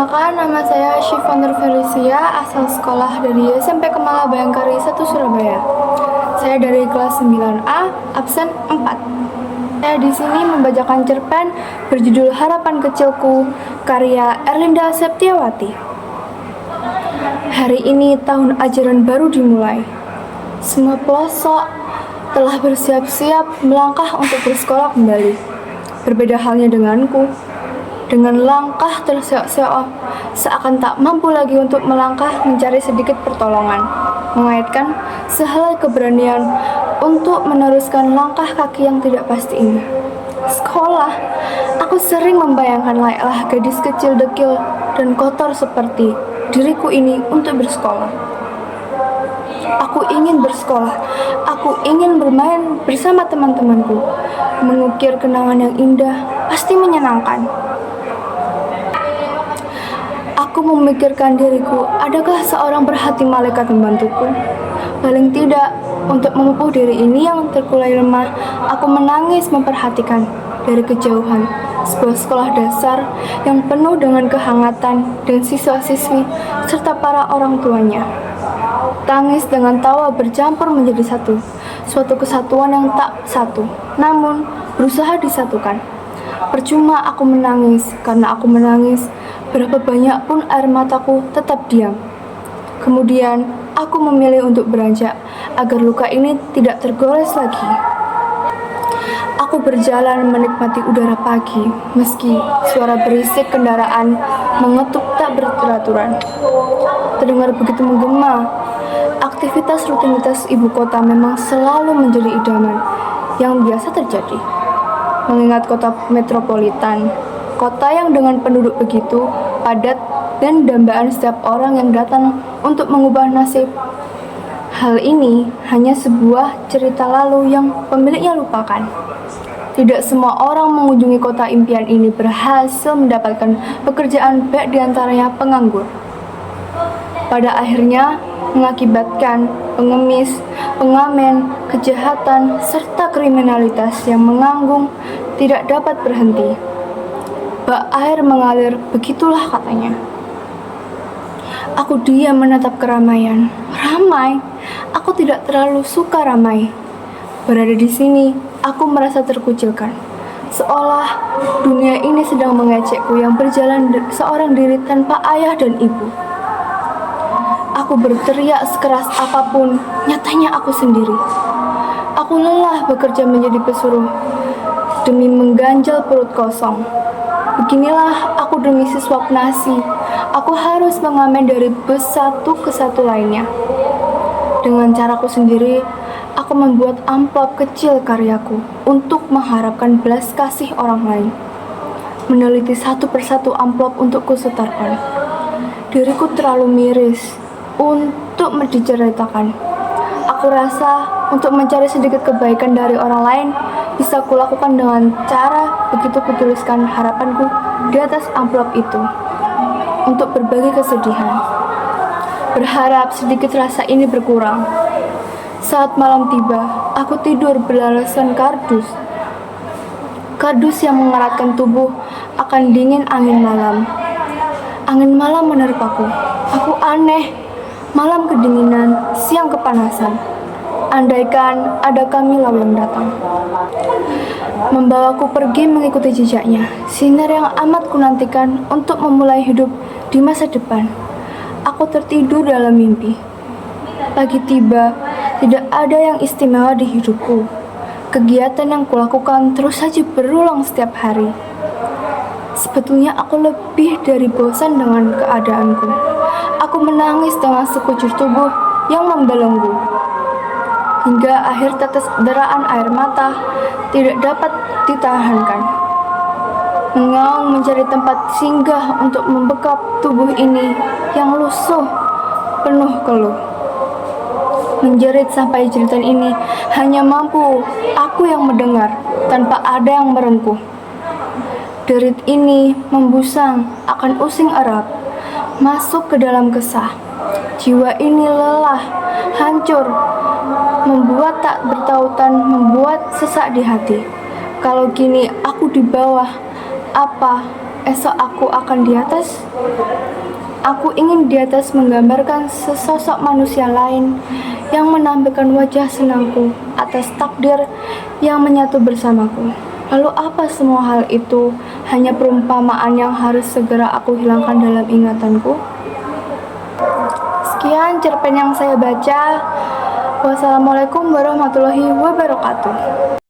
Perkenalkan, nama saya Syifa Nur Felicia, asal sekolah dari SMP Kemala Bayangkari 1 Surabaya. Saya dari kelas 9A, absen 4. Saya di sini membacakan cerpen berjudul Harapan Kecilku, karya Erlinda Septiawati. Hari ini tahun ajaran baru dimulai. Semua pelosok telah bersiap-siap melangkah untuk bersekolah kembali. Berbeda halnya denganku. Dengan langkah terseok-seok, seakan tak mampu lagi untuk melangkah mencari sedikit pertolongan, mengaitkan sehelai keberanian untuk meneruskan langkah kaki yang tidak pasti ini. Sekolah, aku sering membayangkan layaklah gadis kecil dekil dan kotor seperti diriku ini untuk bersekolah. Aku ingin bersekolah, aku ingin bermain bersama teman-temanku, mengukir kenangan yang indah, pasti menyenangkan. Aku memikirkan diriku, adakah seorang berhati malaikat membantuku? Paling tidak, untuk memupuk diri ini yang terkulai lemah, aku menangis memperhatikan dari kejauhan sebuah sekolah dasar yang penuh dengan kehangatan dan siswa-siswi serta para orang tuanya. Tangis dengan tawa bercampur menjadi satu, suatu kesatuan yang tak satu, namun berusaha disatukan. Percuma aku menangis, karena aku menangis, berapa banyak pun air mataku tetap diam. Kemudian, aku memilih untuk beranjak, agar luka ini tidak tergores lagi. Aku berjalan menikmati udara pagi, meski suara berisik kendaraan mengetuk tak beraturan. Terdengar begitu menggema. Aktivitas rutinitas ibu kota memang selalu menjadi idaman yang biasa terjadi. Mengingat kota metropolitan, kota yang dengan penduduk begitu padat dan dambaan setiap orang yang datang untuk mengubah nasib. Hal ini hanya sebuah cerita lalu yang pemiliknya lupakan. Tidak semua orang mengunjungi kota impian ini berhasil mendapatkan pekerjaan, baik diantaranya penganggur. Pada akhirnya mengakibatkan pengemis, pengamen, kejahatan, serta kriminalitas yang menganggung tidak dapat berhenti. Bak air mengalir, begitulah katanya. Aku diam menatap keramaian. Ramai? Aku tidak terlalu suka ramai. Berada di sini, aku merasa terkucilkan. Seolah dunia ini sedang mengejekku yang berjalan seorang diri tanpa ayah dan ibu. Aku berteriak sekeras apapun, nyatanya aku sendiri. Aku lelah bekerja menjadi pesuruh demi mengganjal perut kosong. Beginilah aku demi sesuap nasi. Aku harus mengamen dari bus satu ke satu lainnya. Dengan caraku sendiri, aku membuat amplop kecil karyaku untuk mengharapkan belas kasih orang lain. Meneliti satu persatu amplop untuk kusetorkan. Diriku terlalu miris untuk diceritakan. Aku rasa untuk mencari sedikit kebaikan dari orang lain bisa kulakukan dengan cara begitu kutuliskan harapanku di atas amplop itu untuk berbagi kesedihan. Berharap sedikit rasa ini berkurang. Saat malam tiba, aku tidur beralaskan kardus. Kardus yang mengeratkan tubuh akan dingin angin malam. Angin malam menerpaku. Aku aneh. Malam kedinginan, siang kepanasan. Andaikan ada Kamilau yang datang, membawaku pergi mengikuti jejaknya, sinar yang amat kunantikan untuk memulai hidup di masa depan. Aku tertidur dalam mimpi. Pagi tiba, tidak ada yang istimewa di hidupku. Kegiatan yang kulakukan terus saja berulang setiap hari. Sebetulnya aku lebih dari bosan dengan keadaanku. Aku menangis dengan sekujur tubuh yang membelenggu. Hingga akhir tetes deraan air mata tidak dapat ditahankan. Mengaung mencari tempat singgah untuk membekap tubuh ini yang lusuh, penuh keluh. Menjerit sampai jeritan ini hanya mampu aku yang mendengar tanpa ada yang merengkuh. Derit ini membusang akan using erat, masuk ke dalam kesah. Jiwa ini lelah, hancur, membuat tak bertautan, membuat sesak di hati. Kalau kini aku di bawah, apa esok aku akan di atas? Aku ingin di atas menggambarkan sesosok manusia lain yang menampilkan wajah senangku atas takdir yang menyatu bersamaku. Lalu apa semua hal itu hanya perumpamaan yang harus segera aku hilangkan dalam ingatanku? Sekian cerpen yang saya baca. Wassalamualaikum warahmatullahi wabarakatuh.